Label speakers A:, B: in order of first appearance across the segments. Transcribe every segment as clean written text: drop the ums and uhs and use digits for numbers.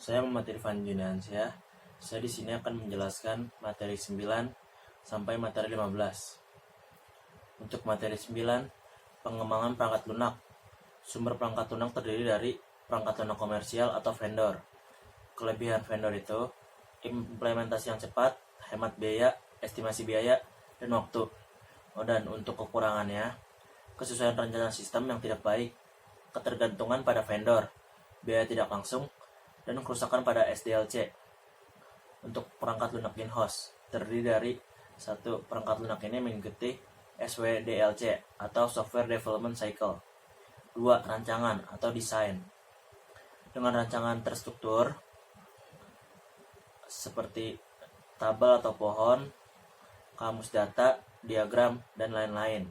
A: Saya Muhammad Irfan Juniansyah. Saya di sini akan menjelaskan materi 9 sampai materi 15. Untuk materi 9, pengembangan perangkat lunak. Sumber perangkat lunak terdiri dari perangkat lunak komersial atau vendor. Kelebihan vendor itu implementasi yang cepat, hemat biaya, estimasi biaya, dan waktu. Dan untuk kekurangannya, kesesuaian rencana sistem yang tidak baik, ketergantungan pada vendor, biaya tidak langsung, dan kerusakan pada SDLC. Untuk perangkat lunak in-house terdiri dari satu, perangkat lunak ini mengikuti SWDLC atau Software Development Cycle. 2. Rancangan atau desain. Dengan rancangan terstruktur seperti tabel atau pohon, kamus data, diagram, dan lain-lain.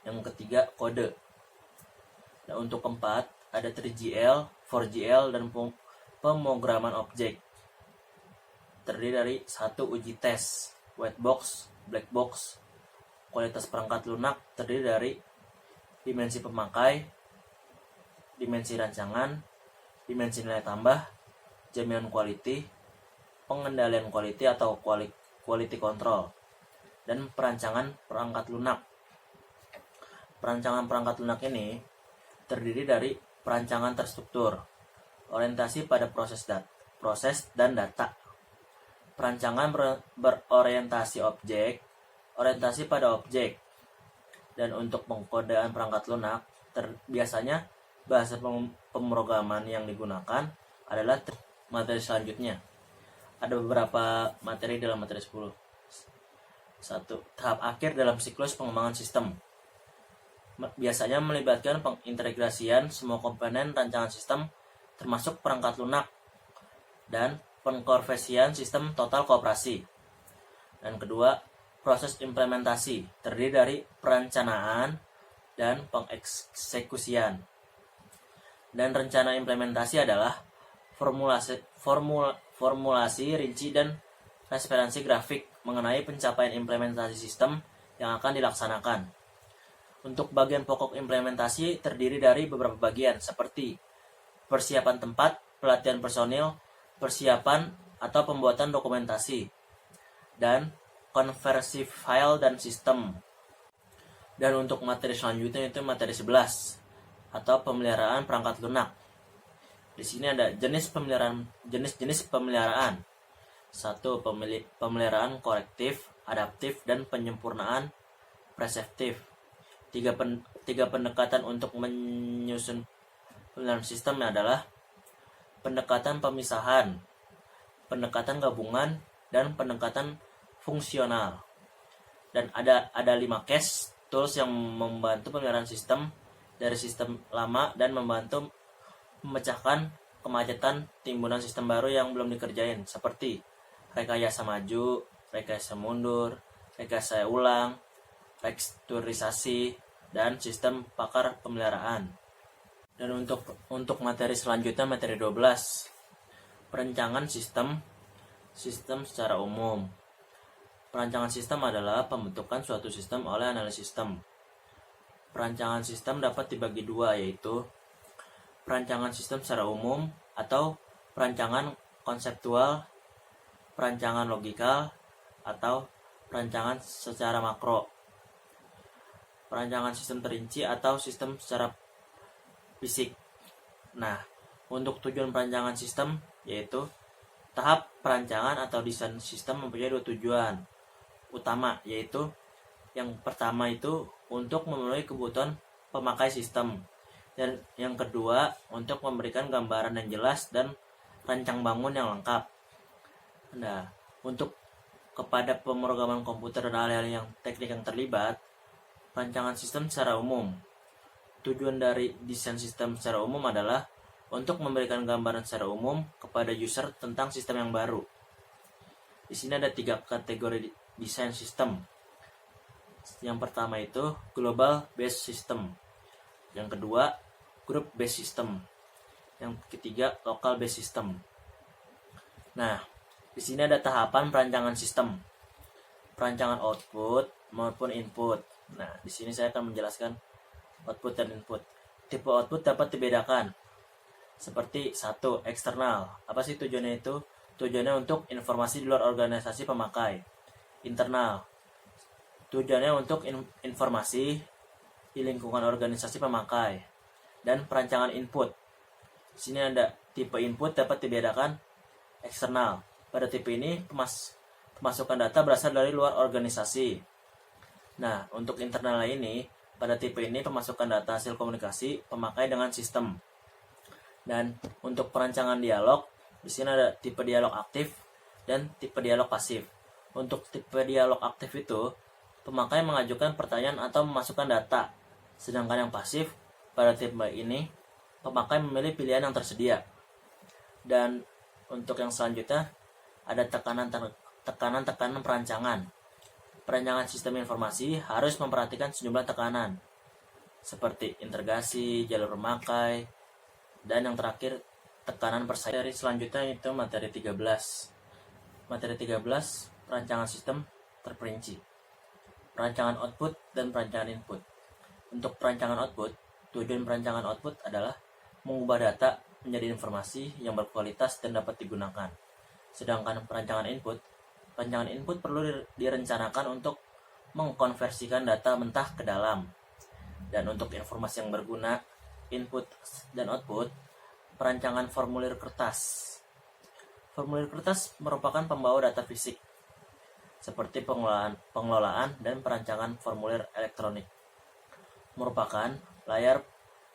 A: Yang ketiga, kode. Nah, untuk keempat, ada 3GL, 4GL, dan pemrograman objek. Terdiri dari 1. Uji tes, white box, black box. Kualitas perangkat lunak terdiri dari dimensi pemakai, dimensi rancangan, dimensi nilai tambah, jaminan quality, pengendalian quality atau quality control, dan perancangan perangkat lunak. Perancangan perangkat lunak ini terdiri dari perancangan terstruktur, orientasi pada proses dan data. Perancangan berorientasi objek, orientasi pada objek. Dan untuk pengkodean perangkat lunak, biasanya bahasa pemrograman yang digunakan adalah materi selanjutnya. Ada beberapa materi dalam materi 10. 1. Tahap akhir dalam siklus pengembangan sistem. Biasanya melibatkan pengintegrasian semua komponen rancangan sistem termasuk perangkat lunak dan pengkonversian sistem total kooperasi. Dan kedua, proses implementasi terdiri dari perencanaan dan pengeksekusian. Dan rencana implementasi adalah formulasi rinci dan referensi grafik mengenai pencapaian implementasi sistem yang akan dilaksanakan. Untuk bagian pokok implementasi terdiri dari beberapa bagian seperti persiapan tempat, pelatihan personil, persiapan atau pembuatan dokumentasi, dan konversi file dan sistem. Dan untuk materi selanjutnya itu materi 11 atau pemeliharaan perangkat lunak. Di sini ada jenis pemeliharaan. 1. Pemeliharaan korektif, adaptif, dan penyempurnaan preseptif. 3 pendekatan untuk menyusun pemeliharaan sistem adalah pendekatan pemisahan, pendekatan gabungan, dan pendekatan fungsional. Dan ada 5 case tools yang membantu pemeliharaan sistem dari sistem lama dan membantu memecahkan kemacetan timbunan sistem baru yang belum dikerjain, seperti rekayasa maju, rekayasa mundur, rekayasa ulang, rekstrukturisasi, dan sistem pakar pemeliharaan. Dan untuk materi selanjutnya materi 12, perancangan sistem secara umum. Perancangan sistem adalah pembentukan suatu sistem oleh analis sistem. Perancangan sistem dapat dibagi dua, yaitu perancangan sistem secara umum atau perancangan konseptual, perancangan logikal, atau perancangan secara makro. Perancangan sistem terinci atau sistem secara fisik. Nah, untuk tujuan perancangan sistem yaitu tahap perancangan atau desain sistem mempunyai 2 tujuan utama, yaitu yang pertama itu untuk memenuhi kebutuhan pemakai sistem, dan yang kedua untuk memberikan gambaran yang jelas dan rancang bangun yang lengkap. Nah, untuk kepada pemrograman komputer dan hal-hal yang teknik yang terlibat, rancangan sistem secara umum. Tujuan dari desain sistem secara umum adalah untuk memberikan gambaran secara umum kepada user tentang sistem yang baru. Di sini ada 3 kategori desain sistem. Yang pertama itu global based system. Yang kedua, group based system. Yang ketiga, local based system. Nah, di sini ada tahapan perancangan sistem. Perancangan output maupun input. Nah, di sini saya akan menjelaskan output dan input. Tipe output dapat dibedakan Seperti satu, eksternal. Apa sih tujuannya itu? Tujuannya untuk informasi di luar organisasi pemakai. Internal. Tujuannya untuk informasi di lingkungan organisasi pemakai. Dan perancangan input. Di sini ada tipe input dapat dibedakan eksternal. Pada tipe ini pemasukan data berasal dari luar organisasi. Nah, untuk internal ini, pada tipe ini pemasukan data hasil komunikasi pemakai dengan sistem. Dan untuk perancangan dialog, di sini ada tipe dialog aktif dan tipe dialog pasif. Untuk tipe dialog aktif itu, pemakai mengajukan pertanyaan atau memasukkan data. Sedangkan yang pasif, pada tipe ini, pemakai memilih pilihan yang tersedia. Dan untuk yang selanjutnya, ada tekanan perancangan. Perancangan sistem informasi harus memperhatikan sejumlah tekanan, seperti integrasi, jalur pemakai, dan yang terakhir tekanan persaingan. Materi selanjutnya itu materi 13. Materi 13, perancangan sistem terperinci. Perancangan output dan perancangan input. Untuk perancangan output, tujuan perancangan output adalah mengubah data menjadi informasi yang berkualitas dan dapat digunakan. Sedangkan perancangan input perlu direncanakan untuk mengkonversikan data mentah ke dalam. Dan untuk informasi yang berguna, input dan output, perancangan formulir kertas. Formulir kertas merupakan pembawa data fisik, seperti pengelolaan dan perancangan formulir elektronik. Merupakan layar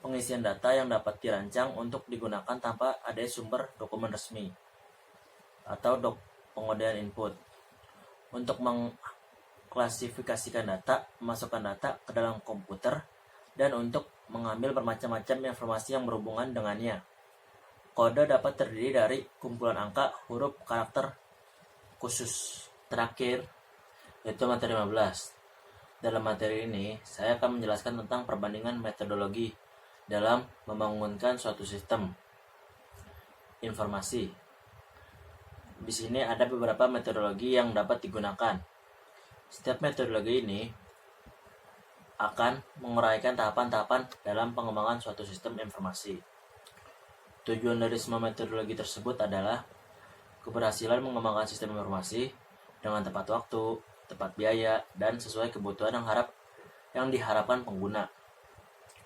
A: pengisian data yang dapat dirancang untuk digunakan tanpa ada sumber dokumen resmi atau pengodean input. Untuk mengklasifikasikan data, memasukkan data ke dalam komputer, dan untuk mengambil bermacam-macam informasi yang berhubungan dengannya. Kode dapat terdiri dari kumpulan angka, huruf, karakter khusus. Terakhir, yaitu materi 15. Dalam materi ini, saya akan menjelaskan tentang perbandingan metodologi dalam membangunkan suatu sistem informasi. Di sini ada beberapa metodologi yang dapat digunakan. Setiap metodologi ini akan menguraikan tahapan-tahapan dalam pengembangan suatu sistem informasi. Tujuan dari semua metodologi tersebut adalah keberhasilan mengembangkan sistem informasi dengan tepat waktu, tepat biaya, dan sesuai kebutuhan yang diharapkan pengguna.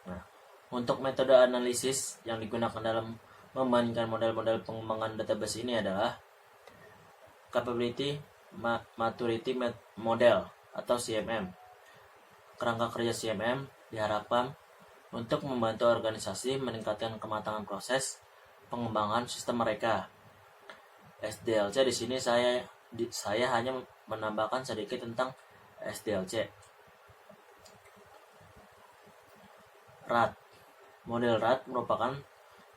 A: Nah, untuk metode analisis yang digunakan dalam membandingkan model-model pengembangan database ini adalah Capability Maturity Model atau CMM. Kerangka kerja CMM diharapkan untuk membantu organisasi meningkatkan kematangan proses pengembangan sistem mereka. SDLC di sini saya hanya menambahkan sedikit tentang SDLC. RAT. Model RAT merupakan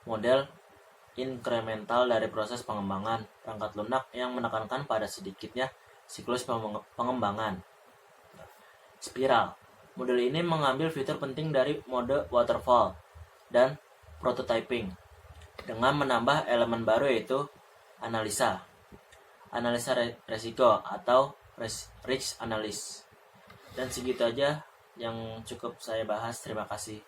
A: model inkremental dari proses pengembangan perangkat lunak yang menekankan pada sedikitnya siklus pengembangan. Spiral. Model ini mengambil fitur penting dari mode waterfall dan prototyping dengan menambah elemen baru yaitu analisa resiko atau risk analysis. Dan segitu aja yang cukup saya bahas. Terima kasih.